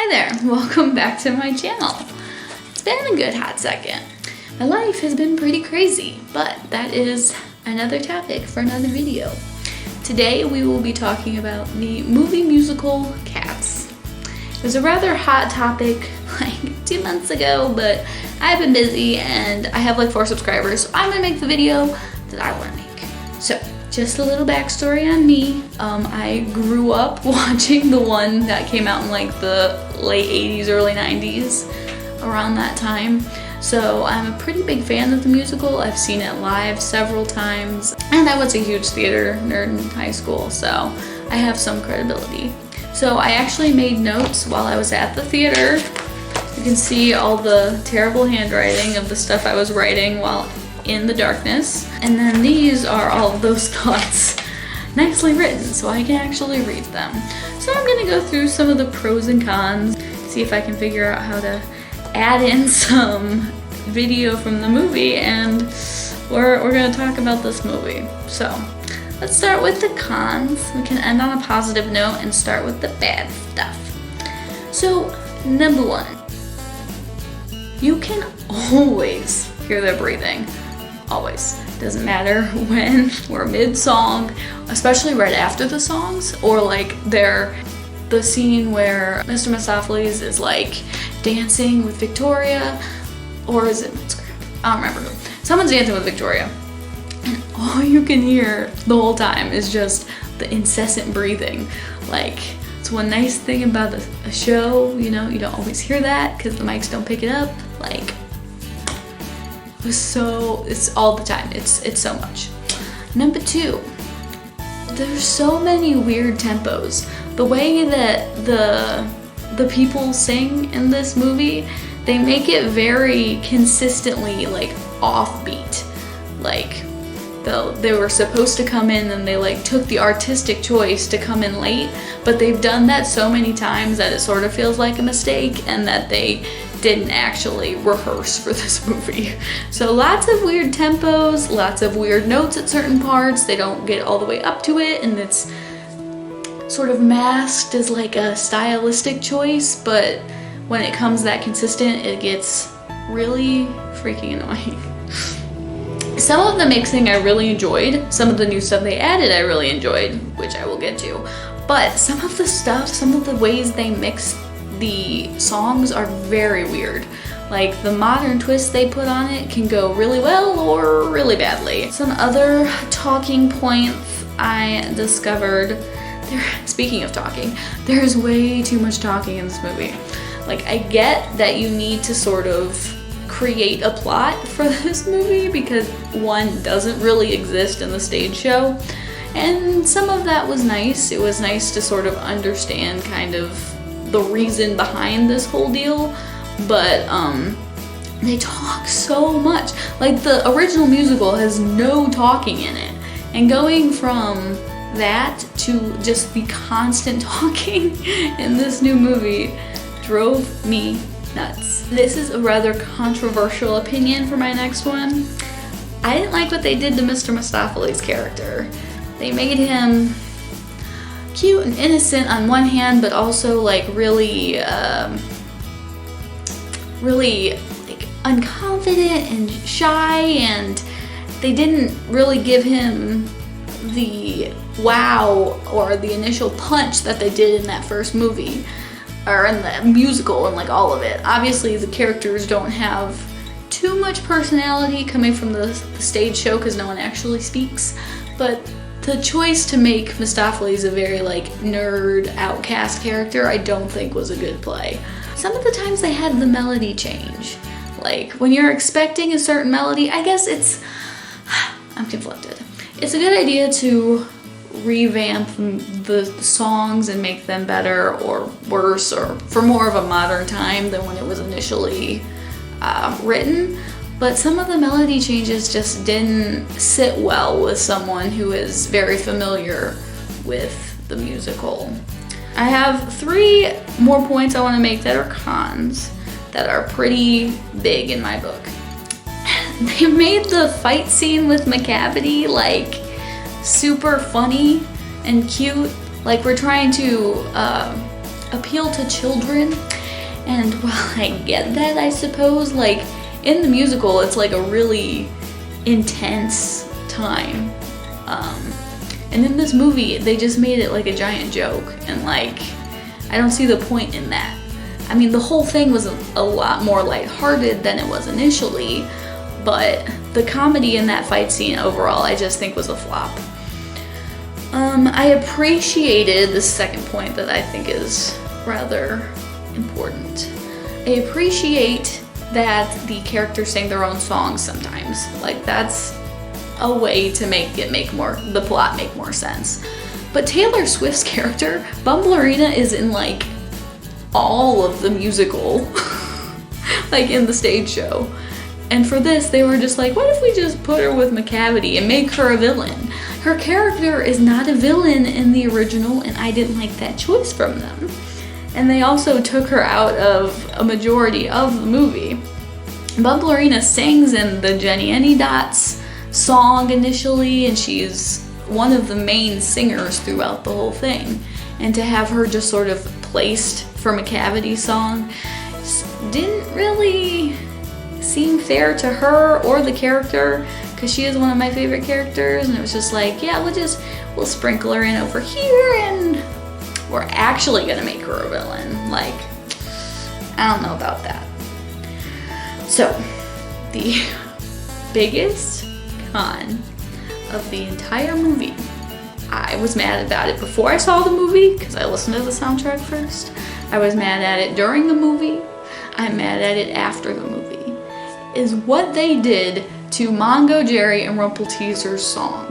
Hi there, welcome back to my channel. It's been a good hot second. My life has been pretty crazy, but that is another topic for another video. Today we will be talking about the movie musical Cats. It was a rather hot topic like 2 months ago, but I've been busy and I have like 4 subscribers, so I'm gonna make the video that I wanna make. So, just a little backstory on me. I grew up watching the one that came out in like the late 80s, early 90s, around that time. So I'm a pretty big fan of the musical. I've seen it live several times, and I was a huge theater nerd in high school, so I have some credibility. So I actually made notes while I was at the theater. You can see all the terrible handwriting of the stuff I was writing while in the darkness. And then these are all of those thoughts nicely written so I can actually read them. So I'm gonna go through some of the pros and cons, see if I can figure out how to add in some video from the movie, and we're gonna talk about this movie. So let's start with the cons. We can end on a positive note and start with the bad stuff. So number 1, you can always hear their breathing. Always. Doesn't matter when we're mid-song, especially right after the songs, or like the scene where Mr. Mistoffelees is like dancing with Victoria, or is it Metzger? I don't remember. Someone's dancing with Victoria, and all you can hear the whole time is just the incessant breathing. Like, it's one nice thing about a show, you know, you don't always hear that because the mics don't pick it up. Like, it's all the time. It's so much. Number 2, there's so many weird tempos. The way that the people sing in this movie, they make it very consistently like offbeat. Like they were supposed to come in and they like took the artistic choice to come in late, but they've done that so many times that it sort of feels like a mistake and that they didn't actually rehearse for this movie. So lots of weird tempos, lots of weird notes at certain parts. They don't get all the way up to it, and it's sort of masked as like a stylistic choice, but when it comes that consistent, it gets really freaking annoying. Some of the mixing I really enjoyed. Some of the new stuff they added I really enjoyed, which I will get to. But some of the stuff, some of the ways they mix the songs are very weird. Like, the modern twist they put on it can go really well or really badly. Some other talking points I discovered. Speaking of talking, there's way too much talking in this movie. Like, I get that you need to sort of create a plot for this movie because one doesn't really exist in the stage show, and some of that was nice. It was nice to sort of understand kind of the reason behind this whole deal, but they talk so much. Like, the original musical has no talking in it, and going from that to just the constant talking in this new movie drove me nuts. This is a rather controversial opinion for my next one. I didn't like what they did to Mr. Mistoffelees' character. They made him cute and innocent on one hand, but also like really like unconfident and shy, and they didn't really give him the wow or the initial punch that they did in that first movie, or in the musical, and like all of it. Obviously the characters don't have too much personality coming from the stage show because no one actually speaks, but the choice to make Mistoffelees a very like nerd outcast character I don't think was a good play. Some of the times they had the melody change. Like, when you're expecting a certain melody, I guess I'm conflicted. It's a good idea to revamp the songs and make them better or worse or for more of a modern time than when it was initially written. But some of the melody changes just didn't sit well with someone who is very familiar with the musical. I have 3 more points I want to make that are cons, that are pretty big in my book. They made the fight scene with Macavity like super funny and cute. Like, we're trying to appeal to children. And while I get that, I suppose, like, in the musical, it's like a really intense time. And in this movie, they just made it like a giant joke, and like, I don't see the point in that. I mean, the whole thing was a lot more lighthearted than it was initially, but the comedy in that fight scene overall, I just think was a flop. I appreciated the second point that I think is rather important. I appreciate that the characters sing their own songs sometimes. Like, that's a way to make the plot make more sense. But Taylor Swift's character, Bumblerina, is in like all of the musical, like in the stage show. And for this, they were just like, what if we just put her with Macavity and make her a villain? Her character is not a villain in the original, and I didn't like that choice from them. And they also took her out of a majority of the movie. Bumblerina sings in the Jenny Any Dots song initially, and she's one of the main singers throughout the whole thing. And to have her just sort of placed for Macavity's song didn't really seem fair to her or the character, because she is one of my favorite characters, and it was just like, yeah, we'll sprinkle her in over here, and we're actually gonna make her a villain. Like, I don't know about that. So, the biggest con of the entire movie, I was mad about it before I saw the movie, because I listened to the soundtrack first. I was mad at it during the movie. I'm mad at it after the movie. Is what they did to Mongo Jerry and Rumpelteazel's song.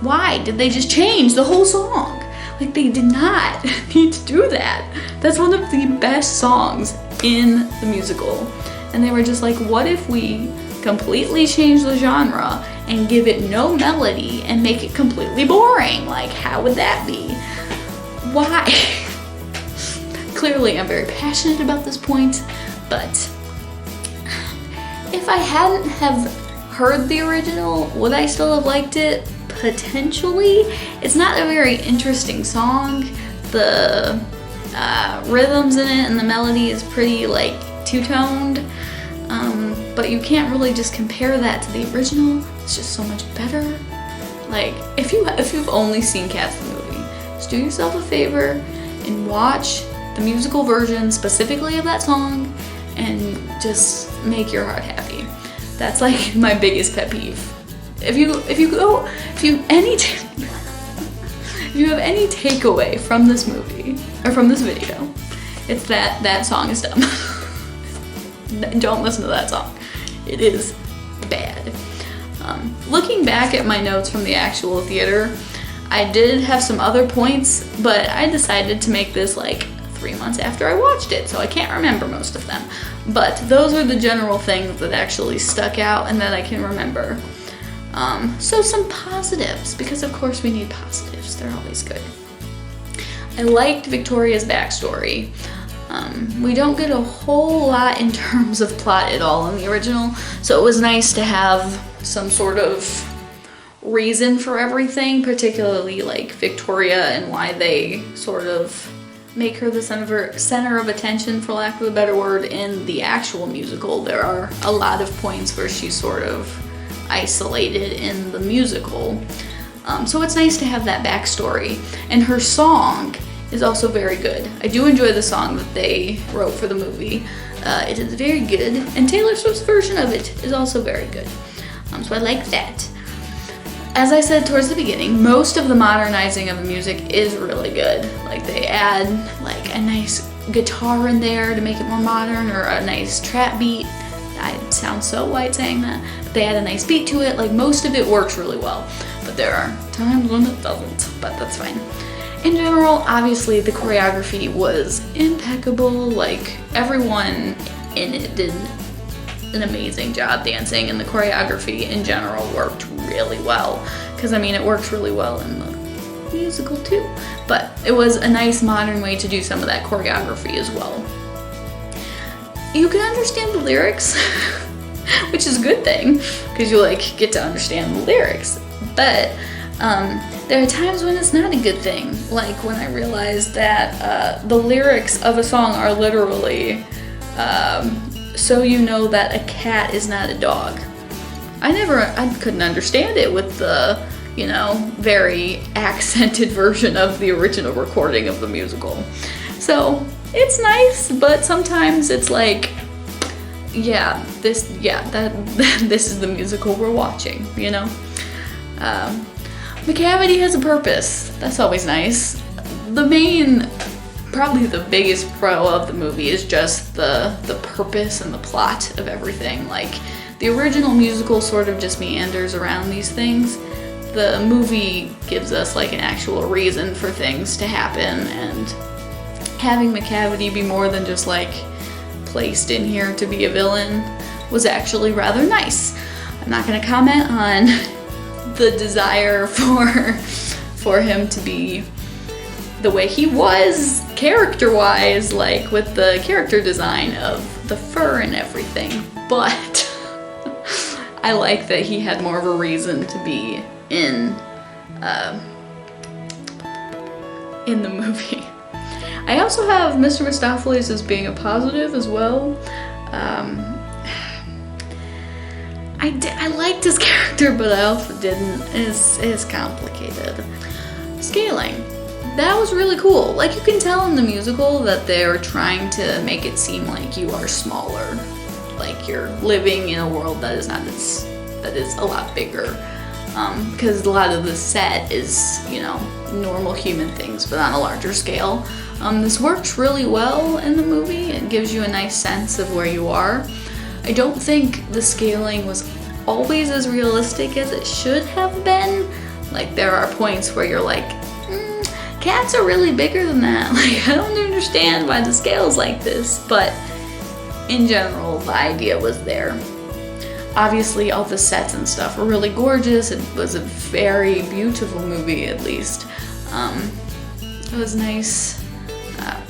Why did they just change the whole song? Like, they did not need to do that. That's one of the best songs in the musical. And they were just like, what if we completely change the genre and give it no melody and make it completely boring? Like, how would that be? Why? Clearly, I'm very passionate about this point, but if I hadn't have heard the original, would I still have liked it? Potentially. It's not a very interesting song. The rhythms in it and the melody is pretty like two-toned, but you can't really just compare that to the original. It's just so much better. Like, if you've only seen Cats the movie, just do yourself a favor and watch the musical version specifically of that song and just make your heart happy. That's like my biggest pet peeve. If you have any takeaway from this movie or from this video, it's that song is dumb. Don't listen to that song. It is bad. Looking back at my notes from the actual theater, I did have some other points, but I decided to make this like 3 months after I watched it, so I can't remember most of them. But those are the general things that actually stuck out and that I can remember. So some positives, because of course we need positives, they're always good. I liked Victoria's backstory. We don't get a whole lot in terms of plot at all in the original, so it was nice to have some sort of reason for everything, particularly like Victoria and why they sort of make her the center of attention, for lack of a better word. In the actual musical, there are a lot of points where she's sort of isolated in the musical. So it's nice to have that backstory. And her song is also very good. I do enjoy the song that they wrote for the movie. It is very good, and Taylor Swift's version of it is also very good. So I like that. As I said towards the beginning, most of the modernizing of the music is really good. Like, they add like a nice guitar in there to make it more modern, or a nice trap beat. I sound so white saying that, but they add a nice beat to it. Like, most of it works really well, but there are times when it doesn't, but that's fine. In general, obviously the choreography was impeccable. Like, everyone in it did an amazing job dancing, and the choreography in general worked really well, because I mean, it works really well in the musical too, but it was a nice modern way to do some of that choreography as well. You can understand the lyrics, which is a good thing, because you like get to understand the lyrics, but There are times when it's not a good thing, like when I realized that the lyrics of a song are literally, so you know that a cat is not a dog. I couldn't understand it with the, very accented version of the original recording of the musical. So it's nice, but sometimes it's like, this is the musical we're watching, Macavity has a purpose. That's always nice. Probably the biggest pro of the movie is just the purpose and the plot of everything. Like, the original musical sort of just meanders around these things. The movie gives us like an actual reason for things to happen, and having Macavity be more than just like placed in here to be a villain was actually rather nice. I'm not gonna comment on the desire for him to be the way he was character-wise, like with the character design of the fur and everything, but I like that he had more of a reason to be in the movie. I also have Mr. Mistopheles as being a positive as well. I liked his character, but I also didn't. It's complicated. Scaling. That was really cool. Like, you can tell in the musical that they're trying to make it seem like you are smaller. Like you're living in a world that is a lot bigger. Because a lot of the set is, normal human things, but on a larger scale. This works really well in the movie. It gives you a nice sense of where you are. I don't think the scaling was always as realistic as it should have been. Like, there are points where you're like, cats are really bigger than that. Like, I don't understand why the scale's like this, but in general, the idea was there. Obviously, all the sets and stuff were really gorgeous. It was a very beautiful movie, at least. It was nice.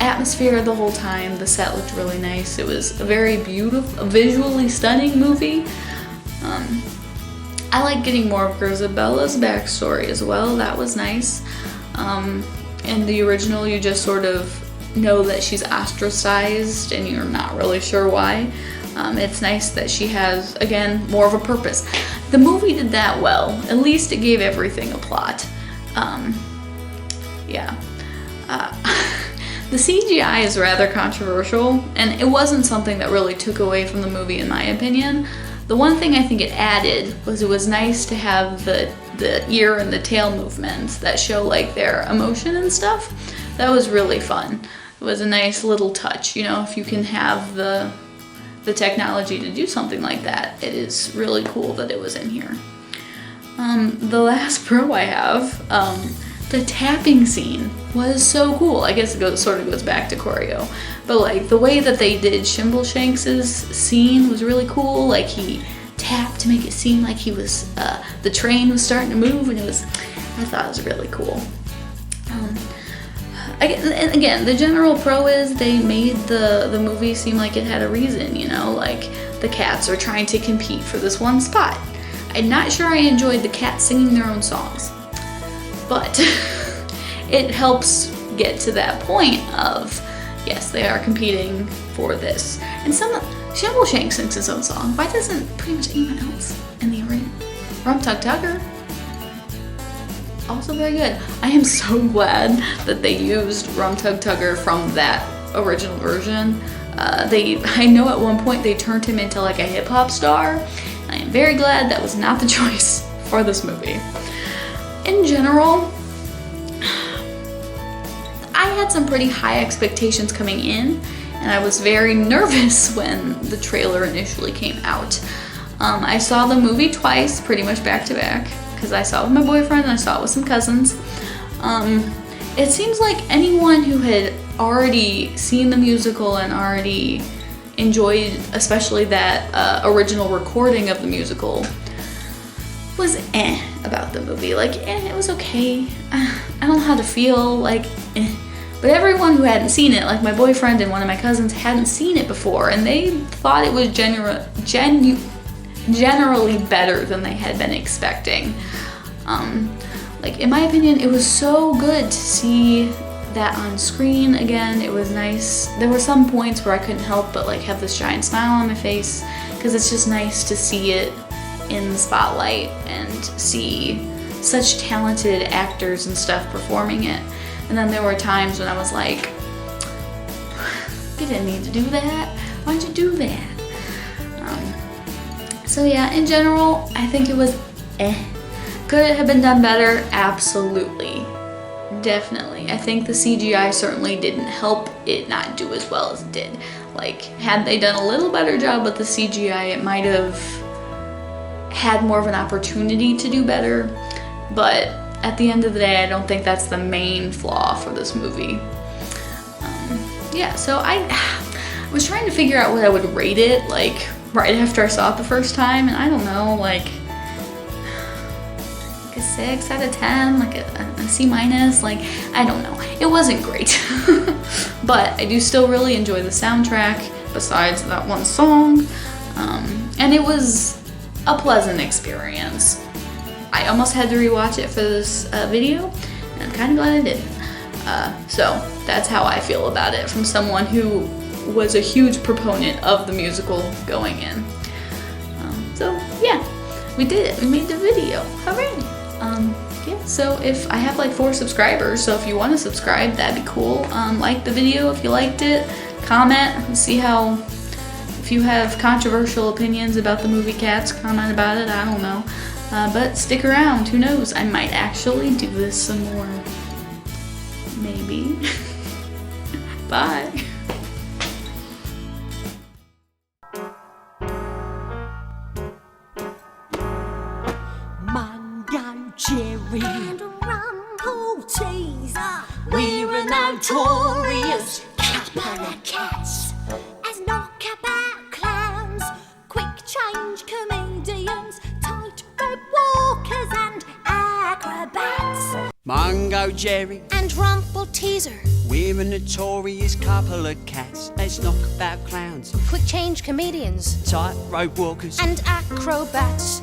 Atmosphere the whole time. The set looked really nice. It was a very beautiful, visually stunning movie. I like getting more of Grisabella's backstory as well. That was nice. In the original, you just sort of know that she's ostracized and you're not really sure why. It's nice that she has, again, more of a purpose. The movie did that well. At least it gave everything a plot. The CGI is rather controversial, and it wasn't something that really took away from the movie, in my opinion. The one thing I think it added was it was nice to have the ear and the tail movements that show like their emotion and stuff. That was really fun. It was a nice little touch, if you can have the technology to do something like that. It is really cool that it was in here. The last pro I have, the tapping scene was so cool. I guess it sort of goes back to choreo, but like the way that they did Shimbleshanks' scene was really cool. Like, he tapped to make it seem like he was, the train was starting to move, and I thought it was really cool. And again, the general pro is they made the movie seem like it had a reason, like the cats are trying to compete for this one spot. I'm not sure I enjoyed the cats singing their own songs, but it helps get to that point of, yes, they are competing for this. And Shimbleshanks sings his own song. Why doesn't pretty much anyone else in the arena? Rum Tug Tugger. Also very good. I am so glad that they used Rum Tug Tugger from that original version. I know at one point they turned him into like a hip-hop star. I am very glad that was not the choice for this movie. In general, I had some pretty high expectations coming in, and I was very nervous when the trailer initially came out. I saw the movie twice, pretty much back to back, because I saw it with my boyfriend and I saw it with some cousins. It seems like anyone who had already seen the musical and already enjoyed, especially that original recording of the musical, was about the movie. Like, it was okay. I don't know how to feel, like, But everyone who hadn't seen it, like my boyfriend and one of my cousins, hadn't seen it before, and they thought it was generally better than they had been expecting. Like, in my opinion, it was so good to see that on screen again. It was nice. There were some points where I couldn't help but like have this giant smile on my face, because it's just nice to see it in the spotlight and see such talented actors and stuff performing it. And then there were times when I was like, you didn't need to do that. Why'd you do that? So yeah, in general, I think it was Could it have been done better? Absolutely. Definitely. I think the CGI certainly didn't help it not do as well as it did. Like, had they done a little better job with the CGI, it might have had more of an opportunity to do better. But at the end of the day, I don't think that's the main flaw for this movie. Yeah, so I was trying to figure out what I would rate it, like, right after I saw it the first time, and I don't know, like a 6 out of 10, like a C minus, like, I don't know. It wasn't great. But I do still really enjoy the soundtrack, besides that one song. And it was a pleasant experience. I almost had to rewatch it for this video, and I'm kind of glad I didn't. So that's how I feel about it, from someone who was a huge proponent of the musical going in. So yeah, we did it. We made the video. Hooray! Yeah, so if I have like 4 subscribers, so if you want to subscribe, that'd be cool. Like the video if you liked it, comment, see how, if you have controversial opinions about the movie Cats, comment about it, I don't know. But stick around, who knows, I might actually do this some more. Maybe. Bye. Cherry and Rumple Teaser. We're a notorious couple of cats, as knockabout clowns, quick change comedians, tightrope walkers and acrobats. Mungo Jerry and Rumple Teaser. We're a notorious couple of cats, as knockabout clowns, quick change comedians, tightrope walkers and acrobats.